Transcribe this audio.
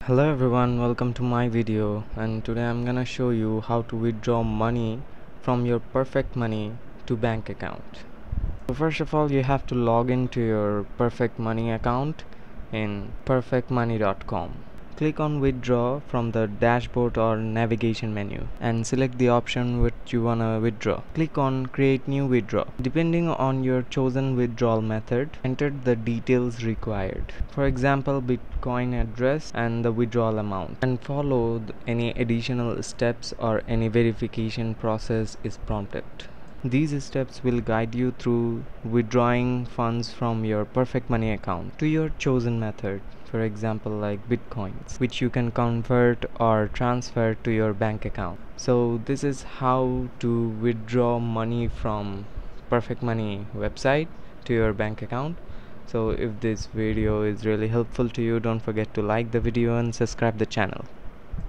Hello everyone, welcome to my video, and today I'm gonna show you how to withdraw money from your Perfect Money to bank account. So first of all, you have to log into your Perfect Money account in perfectmoney.com. Click on withdraw from the dashboard or navigation menu and select the option which you wanna withdraw. Click on create new withdraw. Depending on your chosen withdrawal method, enter the details required. For example, Bitcoin address and the withdrawal amount, and follow any additional steps or any verification process is prompted. These steps will guide you through withdrawing funds from your Perfect Money account to your chosen method, for example like Bitcoins, which you can convert or transfer to your bank account. So this is how to withdraw money from Perfect Money website to your bank account. So if this video is really helpful to you, don't forget to like the video and subscribe the channel.